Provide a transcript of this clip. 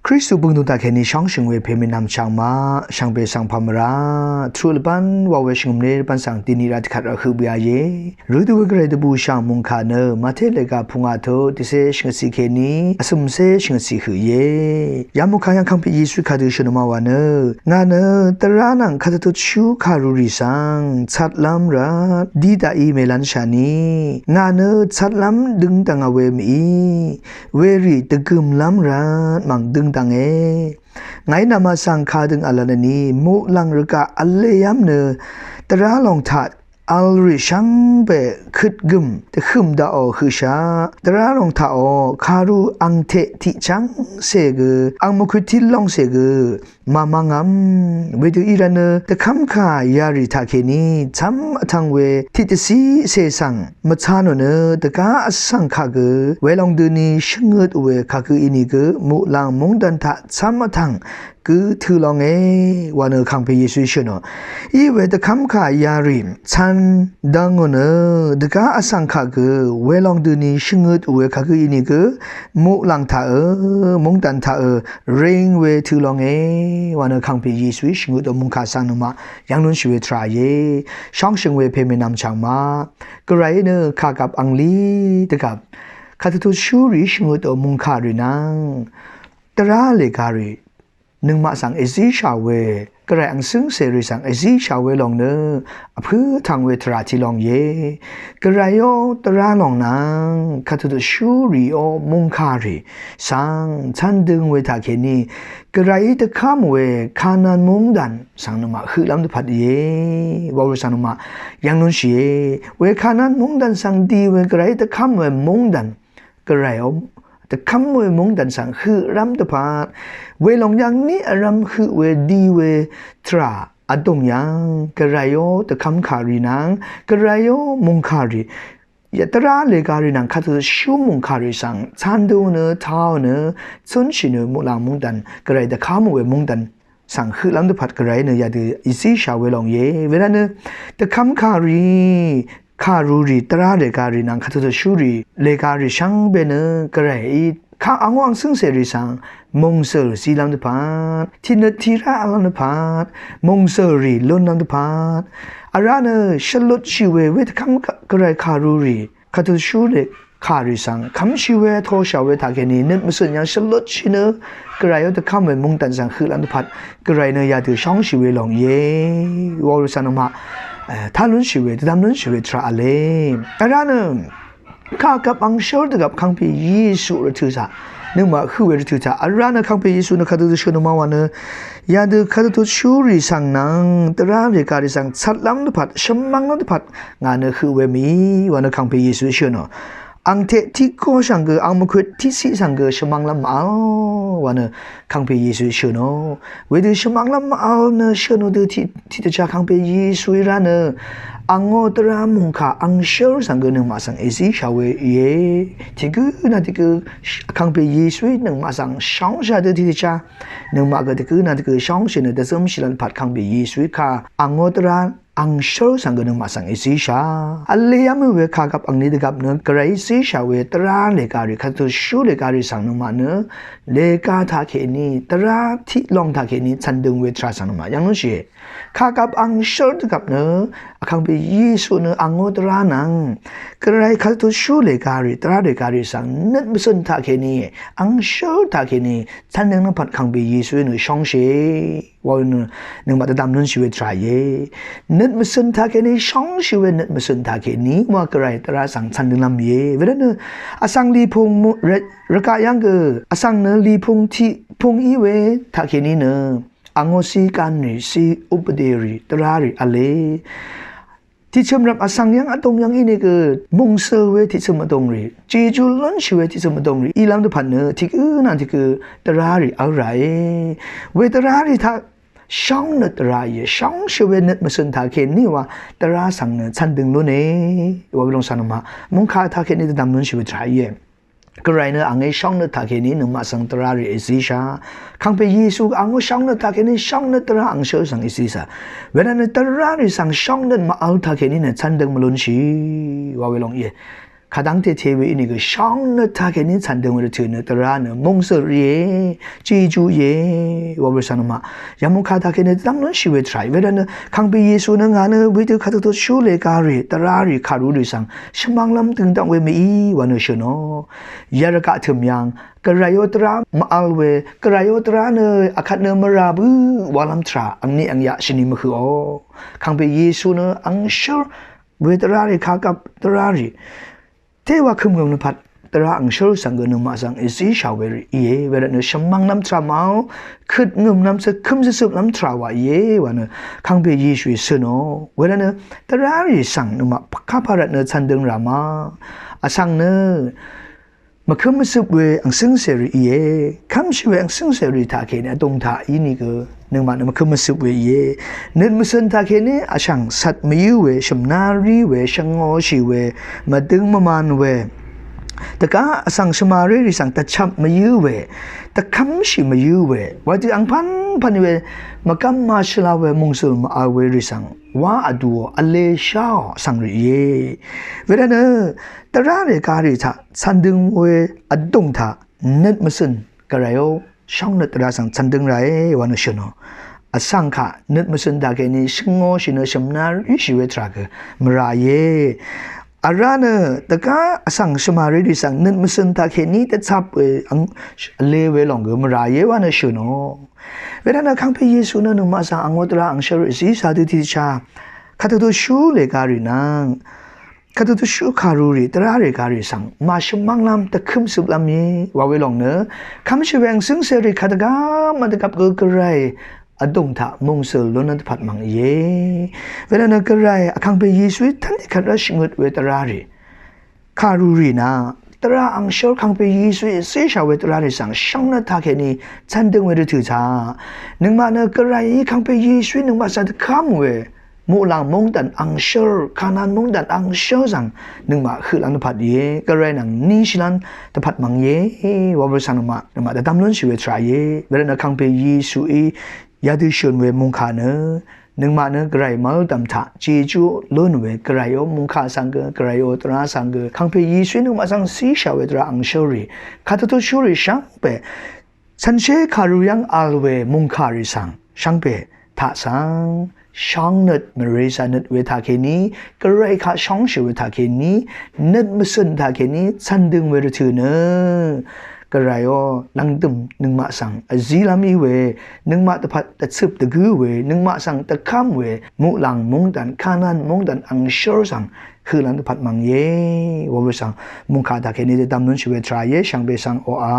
คริสต์บุญตุตาแค่นี้ช่องชิงเวเพมินำช่างมาช่างเปสังพามราทรูลปันว่าเวชิงเนปันสังตินิรัติขัดรักคือเบียเยหรือตัวเกรดบูช่างมุงคาเนอมาเทเลกาพุงอาโตติเซชิงสีแค่นี้อสมเซชิงสีคือเยยามุขยังคำพิยิสุขาดูชนมาวันเนองานเนตรานังขัดตุชูคารุริสังชัดลำรัดดีตาอีเมลันชานีงานเนชัดลำดึงตังเอาเวมีเวรีตะกึมลำรัดมังดึงตังไงนามาสังคาดึงอัลลนีมุลังรกะอัลเลยามเนตราลองทัดอัลริชังเปขึ้นกึมแต่ขึ้นดาอคือชาตราลองทัดคารูอังเทติจังเสกอังมุคุติลองเสกมามังมเวดูอีรันแต่คำขายาริทาเคนีจำทังเวทิตสีเสสังมาชานเนแต่กาสังขากเวลองดูนีชงดเวขากอินิกมุลังมงดันทะจำทังคือถือลองวันคำพเยซูชนอีเวตคำขายาริมฉันดังเนแต่กาสังขากเวลองดูนีชงดเวขากอินิกมุลังทะมงดันทะเริงเวถือลองวันคำพิยิสวิชงูดมุงคาสังนมายังนุนชีวิตทรายช่องเชิงเวเพมินำช่างมากระไรเนขากกับอังลีตะกับคาตุชูริชงูดมุงคารินังตราเลการิหนึ่งมาสังเอซีชาวเวกระไรอังซึ่งเสริสังเอซีชาวเวลองเนอเพื่อทางเวทราที่ลองเยกระไรโอตราลองนางคาตุชูริโอมุงคาริสังฉันดึงเวทาเคนีกระไรตะข้ามเวคานันมุงดันสังนมาคือลำดับพัดเยวาวสังนมายังนุนเชียเวคานันมุงดันสังดีเวกระไรตะข้ามเวมุงดันกระไรโอแต่คำเวมงดันสังคือรำตะพาดเวลองยังนี้รำคือเวดีเวทราอดงยังกระไรโอแต่คำคารีนังกระไรโอมงคารียตราเลการีนังคัตชูมงคารีสังชันดูเนท้าวเนชนชินมุลามงดันกระไรแต่คำเวมงดันสังคือลำตะพัดกระไรเนยาดืออิซิชาเวลองเยเวลาเนแต่คำคารีคารูรีตราเลการีนังคาตุชูรีเลการีช่างเบเนกระไรข้าอังวังซึ่งเสรีสังมงเสรสีลำตะพาดที่นทีระลำตะพาดมงเสรีล้นลำตะพาดอาราเนชลดชีเวเวทคำกระไรคารูรีคาตุชูเลคาริสังคำชีเวโทชาเวทาเกนีนึกมันส่วนยังชลดชีเนกระไรเอาแต่คำเวมงตันสังคือลำตะพัดกระไรเนยาถือช่องชีเวลองเยวอรุสันมาท่านลุ้นชีวิตดำลุ้นชีวิตทราเลอาราเนข้ากับอังเชอร์กับคังพียิสุรทุสานึกมาคือเวรทุสาอาราเนคังพียิสุนขัดตุชนมาวันยาดูขัดตุชูริสังนังตราเรการิสังชัดลำนพัดชมังลำพัดงานคือเวมีวันคังพียิสุชนอังเทที่โกสังเกอังมุขที่สิสังเกชมังลำเอาวันคังพียิสุชนเวดูชมังลำเอาเนชนดูที่จะคังพียิสุยราเนอังโอตรามุงคาอังเชอร์สังเกนึงมาสังเอซีชาวเวเยที่กูนั่นที่กูคังพียิสุยนึงมาสังช่องชาดูที่จะนึงมาก็ที่กูนั่นที่กูช่องเชนเดซมชิลันพัดคังพียิสุยคาอังโอตราอังเชอร์สังเกนึงมาสังเอซีชาอัลเลยามเวข้ากับอังนี้กับเนื้อกระไรซีชาเวตราเลการิขัดตัวชูเลการิสังนึงมาเนื้อเลกาทาเคนีตราที่ลองทาเคนีฉันดึงเวทราสังนึงมายังนู้นเชียข้ากับอังเชอร์กับเนื้อคังไปยิสุเนื้ออังโอตรานังกระไรขัดตัวชูเลการิตราเลการิสังนึกไม่สนทาเคนีอังเชอร์ทาเคนีฉันดึงนั้นพัดคังไปยิสุเนื้อช่องเชว่าเนื้อมาดำนุนชีวิตทรายนึกไม่สนทาเคนีช่องชีวิตนึกไม่สนทาเคนีว่ากระไรตราสังฉันดึงลำเยเวลาเนื้ออสังลีพงระกายังเกอสังเนื้อลีพงที่พงอีเวทาเคนีเนื้ออังโอซีกันนี่ซีอุปเดรีตราริอเลที่เชื่อมรับอสังยังอตรงยังอีนี่ก็มงเซเวที่เชื่อมตรงรีจีจูลันชีเวที่เชื่อมตรงรีอีลำตุพันเนอที่นั่นที่คือตราริอะไรเวตราริทักช่องนัตรายช่องชีเวนัตมาสนทาเคนนี่ว่าตราสังเนฉันดึงลุ้นว่าไปลงสานมามุงคาทาเคนนี่จะดำนุนชีวิตทรายกระไรเนอังเอช่องนัตทาเคนนี่หนึ่งมาสังตราริเอซิชาคังไปยิสุอังช่องนัตทาเคนนี่ช่องนัตราอังเชอสังเอซิชาเวลาเนตราริสังช่องนัตมาอัลทาเคนนี่เนฉันดึงมาลุ้นชีว่าไปลง ขาดังเทเวอินี่ก็ช่องเนทาแค่นี้ฉันเดินมาถึงเนตระเนมงเสรีจีจูเย่ว่าบริษัทมายามุขาตาแค่นี้ตั้งนั้นชีวิตใช้เวลาเนขังไปเยซูนั่งงานเนวิธีขัดตัวชูเลการีตระรีขารูดิสังสมังลำตึงตั้งเวมีวันเนชโนยาระกะถึมยังกระไรโอตระมาอัลเวกระไรโอตระเนอคัดเนมราบูวาลัมทราอันนี้อันยาชนิมคือโอขังไปเยซูเนอังเชอร์เวตระรีขากับตระรีเทวะคุมเงินพัดตระอังเชอร์สังเกนุมาสังอิสิชาวเวรีเยเวลาเนชมังน้ำตราเมาขึ้นเงินน้ำสึกคุมสึกน้ำตราวะเยวะเนขังไปเยซูสโนเวลาเนตระรีสังนุมาข้าพระเนชันดึงรามาอสังเนมาคุมสึกเวอังซึ่งเสรีเยคำชื่ออังซึ่งเสรีทาเกเนตรงท่าอินี่ก็นึกมามาคุมสึกเวเยเนินมุสนทาเกเนอสังสัตมีเวชมนารีเวชังโอชีเวมาดึงมามันเวแต่ก็สังสมารีริสังตะชับมายื้อเวแต่คำชิมายื้อเวว่าที่อังพันเวมากำมาชลาเวมงสุลมาอาเวริสังว่าอดูอเลชาสังรีเยเวลาเนอตระเรการิทะสันดึงเวอดงทะนัดมาสินกระไรโอช่องนัดระสังสันดึงไรวันชโนอสังขะนัดมาสินตาเกนิชงโงชินชมนาริชิเวทรากมรายเยอาราเนตะกาสังสมารีดิสังนันมุสนตาเขนี้แต่ทับอังเลเวลองเกมรายวันชโนเวลานักขังไปเยซูนันมาสังอังวตระอังเชริสีสาธุทิชาขัดตัวชูเลการินังขัดตัวชูคารูริตระเรการิสังมาชมังลำตะคุมสุบลำเยวาเวลองเนคำชื่อแวงซึ่งเสริขัดกามันตะกับเกลือไรอดงทะมงเสลนันทพัดมังเยเวลานักไรขังไปเยซูท่านที่ขัดรัชงดเวตรารีคารูรีนาตระอังเชอร์ขังไปเยซูเสียชาวเวตรารีสังช่างนัทาแค่นี้ฉันดึงเวรถือชาหนึ่งมานักไรขังไปเยซูหนึ่งมาสัตว์ข้ามเวมูหลังมงดันอังเชอร์ขานานมงดันอังเชอร์สังหนึ่งมาคือหลังตะพัดเยกระไรหนังนิชลันตะพัดมังเยวาบริษัทมาหนึ่งมาแต่ตามล้นชีวิตรายเยเวลานักขังไปเยซูยาดิชนเวมุงคาเนหนึ่งมาเนกระไรมาลตัมทะจีจูล้นเวกระไรโอมุงคาสังเกกระไรโอตราสังเกขังไปเยซูหนึ่งมาสังสีชาวเวตราอังเชอรีข้าตัวชูริสังเปฉันเชคารุยังอัลเวมุงคาริสังสังเปท่าสังช่องนัดมริสานัดเวทาเคนี้กระไรข้าช่องชีเวทาเคนี้นัดมุสนทาเคนี้ฉันดึงเวรถือเนกระไรโอนังตึมหนึ่งมาสังอจีลามีเวหนึ่งมาตะพัดตะซึบตะกือเวหนึ่งมาสังตะข้ามเวมุหลังมงดันขานันมงดันอังเชอร์สังคือหลังตะพัดมังเยวะเวสังมุงคาตาเคนี้จะดำนุนชีวิตรายเยชังเบสังโออา